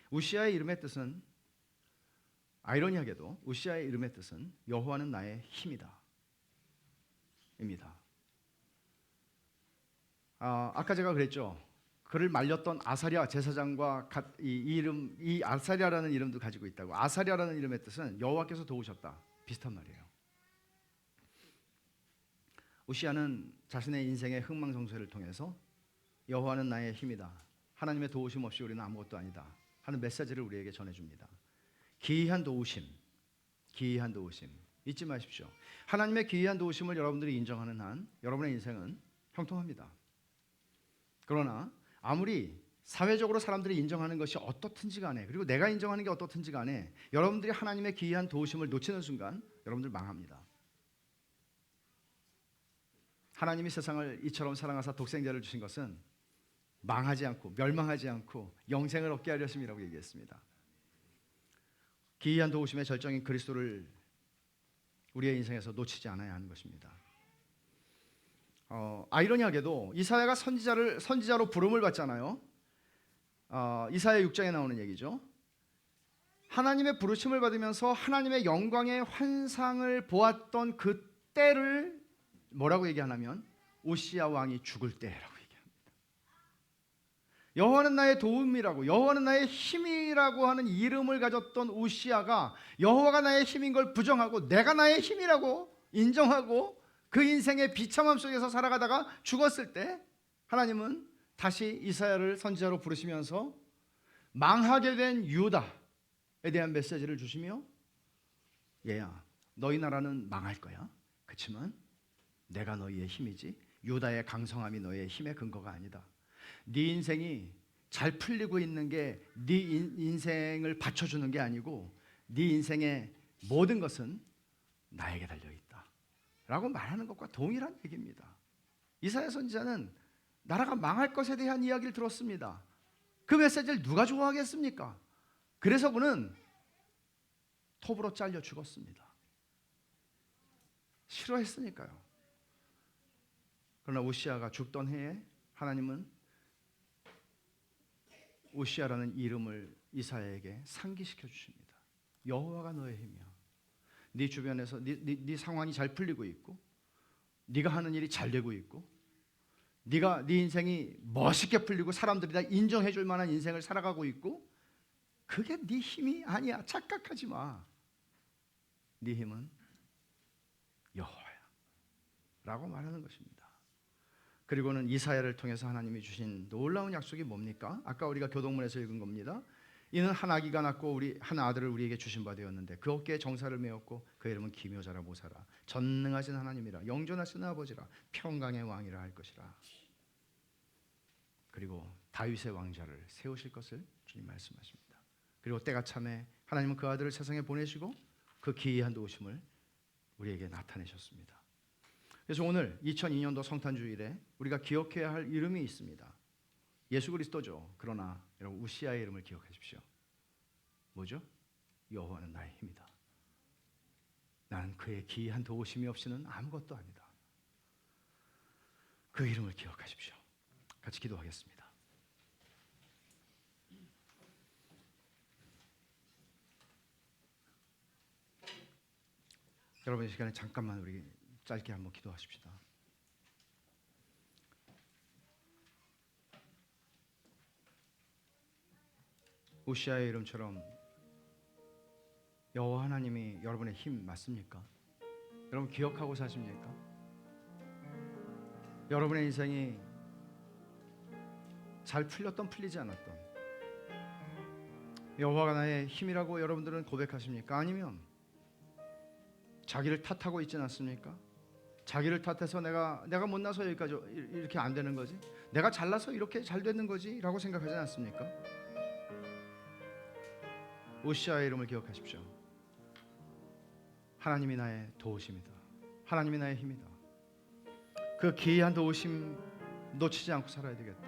S1: 우시아의 이름의 뜻은, 아이러니하게도 우시아의 이름의 뜻은 여호와는 나의 힘이다 입니다. 아까 제가 그랬죠. 그를 말렸던 아사랴 제사장과 이 아사랴라는 이름도 가지고 있다고. 아사랴라는 이름의 뜻은 여호와께서 도우셨다, 비슷한 말이에요. 우시아는 자신의 인생의 흥망성쇠를 통해서 여호와는 나의 힘이다, 하나님의 도우심 없이 우리는 아무것도 아니다 하는 메시지를 우리에게 전해줍니다. 기이한 도우심, 기이한 도우심 잊지 마십시오. 하나님의 기이한 도우심을 여러분들이 인정하는 한 여러분의 인생은 형통합니다. 그러나 아무리 사회적으로 사람들이 인정하는 것이 어떻든지 간에, 그리고 내가 인정하는 게 어떻든지 간에 여러분들이 하나님의 기이한 도우심을 놓치는 순간 여러분들 망합니다. 하나님이 세상을 이처럼 사랑하사 독생자를 주신 것은 망하지 않고 멸망하지 않고 영생을 얻게 하려 하심이라고 얘기했습니다. 기이한 도우심의 절정인 그리스도를 우리의 인생에서 놓치지 않아야 하는 것입니다. 아이러니하게도 이사야가 선지자로 부름을 받잖아요. 이사야 6장에 나오는 얘기죠. 하나님의 부르심을 받으면서 하나님의 영광의 환상을 보았던 그 때를 뭐라고 얘기하냐면 우시야 왕이 죽을 때라고 얘기합니다. 여호와는 나의 도움이라고, 여호와는 나의 힘이라고 하는 이름을 가졌던 우시야가 여호와가 나의 힘인 걸 부정하고 내가 나의 힘이라고 인정하고 그 인생의 비참함 속에서 살아가다가 죽었을 때 하나님은 다시 이사야를 선지자로 부르시면서 망하게 된 유다에 대한 메시지를 주시며, 얘야 너희 나라는 망할 거야. 그렇지만 내가 너희의 힘이지 유다의 강성함이 너희의 힘의 근거가 아니다. 네 인생이 잘 풀리고 있는 게 네 인생을 받쳐주는 게 아니고 네 인생의 모든 것은 나에게 달려있다 라고 말하는 것과 동일한 얘기입니다. 이사야 선지자는 나라가 망할 것에 대한 이야기를 들었습니다. 그 메시지를 누가 좋아하겠습니까? 그래서 그는 톱으로 잘려 죽었습니다. 싫어했으니까요. 그러나 우시아가 죽던 해에 하나님은 우시아라는 이름을 이사야에게 상기시켜 주십니다. 여호와가 너의 힘이야. 네 주변에서 네 상황이 잘 풀리고 있고, 네가 하는 일이 잘 되고 있고, 네 인생이 멋있게 풀리고 사람들이 다 인정해 줄 만한 인생을 살아가고 있고, 그게 네 힘이 아니야. 착각하지 마. 네 힘은 여호와야 라고 말하는 것입니다. 그리고는 이사야를 통해서 하나님이 주신 놀라운 약속이 뭡니까? 아까 우리가 교동문에서 읽은 겁니다. 이는 한 아기가 낳고 한 아들을 우리에게 주신 바 되었는데 그 어깨에 정사를 메었고 그 이름은 기묘자라 모사라 전능하신 하나님이라 영존하신 아버지라 평강의 왕이라 할 것이라. 그리고 다윗의 왕자를 세우실 것을 주님 말씀하십니다. 그리고 때가 참에 하나님은 그 아들을 세상에 보내시고 그 기이한 도우심을 우리에게 나타내셨습니다. 그래서 오늘 2002년도 성탄주일에 우리가 기억해야 할 이름이 있습니다. 예수 그리스도죠. 그러나 여러분 우시아의 이름을 기억하십시오. 뭐죠? 여호와는 나의 힘이다. 나는 그의 기이한 도우심이 없이는 아무것도 아니다. 그 이름을 기억하십시오. 같이 기도하겠습니다. 여러분 이 시간에 잠깐만 우리 짧게 한번 기도하십시다. 우시아의 이름처럼 여호와 하나님이 여러분의 힘 맞습니까? 여러분 기억하고 사십니까? 여러분의 인생이 잘 풀렸던 풀리지 않았던 여호와가 나의 힘이라고 여러분들은 고백하십니까? 아니면 자기를 탓하고 있지는 않습니까? 자기를 탓해서 내가 못나서 여기까지 이렇게 안 되는 거지, 내가 잘나서 이렇게 잘 되는 거지 라고 생각하지 않습니까? 우시아의 이름을 기억하십시오. 하나님이 나의 도우심이다. 하나님이 나의 힘이다. 그 기이한 도우심 놓치지 않고 살아야 되겠다.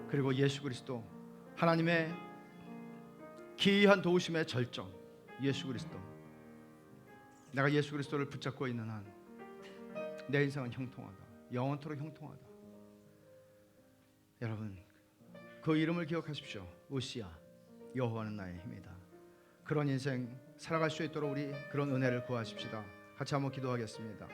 S1: 그리고 예수 그리스도 하나님의 기이한 도우심의 절정 예수 그리스도, 내가 예수 그리스도를 붙잡고 있는 한 내 인생은 형통하다. 영원토록 형통하다. 여러분 그 이름을 기억하십시오. 우시아, 여호와는 나의 힘이다. 그런 인생 살아갈 수 있도록 우리 그런 은혜를 구하십시다. 같이 한번 기도하겠습니다.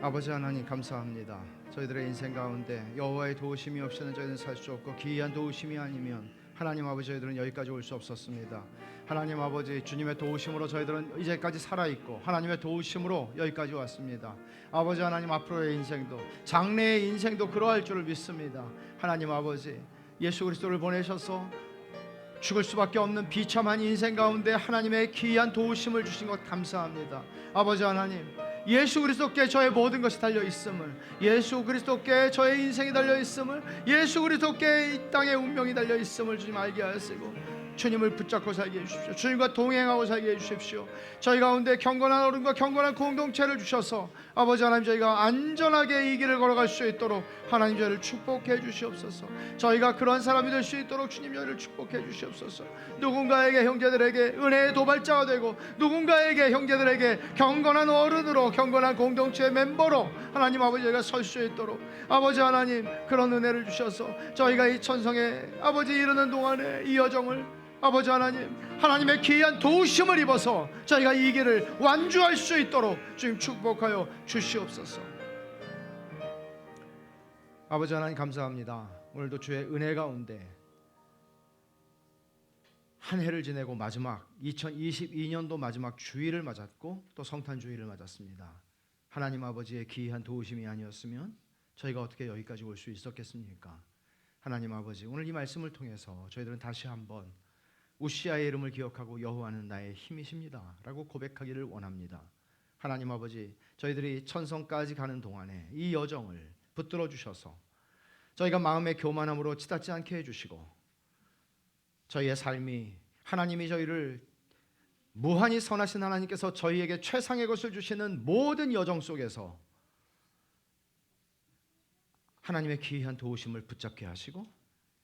S1: 아버지 하나님 감사합니다. 저희들의 인생 가운데 여호와의 도우심이 없이는 저희는 살 수 없고 기이한 도우심이 아니면 하나님 아버지 저희들은 여기까지 올 수 없었습니다. 하나님 아버지 주님의 도우심으로 저희들은 이제까지 살아있고 하나님의 도우심으로 여기까지 왔습니다. 아버지 하나님 앞으로의 인생도 장래의 인생도 그러할 줄을 믿습니다. 하나님 아버지 예수 그리스도를 보내셔서 죽을 수밖에 없는 비참한 인생 가운데 하나님의 기이한 도우심을 주신 것 감사합니다. 아버지 하나님 예수 그리스도께 저의 모든 것이 달려있음을, 예수 그리스도께 저의 인생이 달려있음을, 예수 그리스도께 이 땅의 운명이 달려있음을 주님 알게 하시고 주님을 붙잡고 살게 해주십시오. 주님과 동행하고 살게 해주십시오. 저희 가운데 경건한 어른과 경건한 공동체를 주셔서 아버지 하나님 저희가 안전하게 이 길을 걸어갈 수 있도록 하나님 저희를 축복해 주시옵소서. 저희가 그런 사람이 될 수 있도록 주님 저희를 축복해 주시옵소서. 누군가에게 형제들에게 은혜의 도발자가 되고 누군가에게 형제들에게 경건한 어른으로 경건한 공동체의 멤버로 하나님 아버지 저희가 설 수 있도록 아버지 하나님 그런 은혜를 주셔서 저희가 이 천성에 아버지 이르는 동안에 이 여정을 아버지 하나님의 기이한 도우심을 입어서 저희가 이 길을 완주할 수 있도록 주님 축복하여 주시옵소서. 아버지 하나님 감사합니다. 오늘도 주의 은혜 가운데 한 해를 지내고 마지막 2022년도 마지막 주일을 맞았고 또 성탄주일을 맞았습니다. 하나님 아버지의 기이한 도우심이 아니었으면 저희가 어떻게 여기까지 올 수 있었겠습니까? 하나님 아버지 오늘 이 말씀을 통해서 저희들은 다시 한번 우시아의 이름을 기억하고 여호와는 나의 힘이십니다 라고 고백하기를 원합니다. 하나님 아버지 저희들이 천성까지 가는 동안에 이 여정을 붙들어 주셔서 저희가 마음의 교만함으로 치닫지 않게 해주시고 저희의 삶이 하나님이 저희를 무한히 선하신 하나님께서 저희에게 최상의 것을 주시는 모든 여정 속에서 하나님의 귀한 도우심을 붙잡게 하시고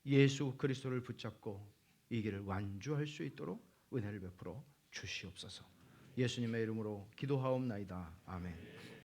S1: 예수 그리스도를 붙잡고 이 길을 완주할 수 있도록 은혜를 베풀어 주시옵소서. 예수님의 이름으로 기도하옵나이다. 아멘.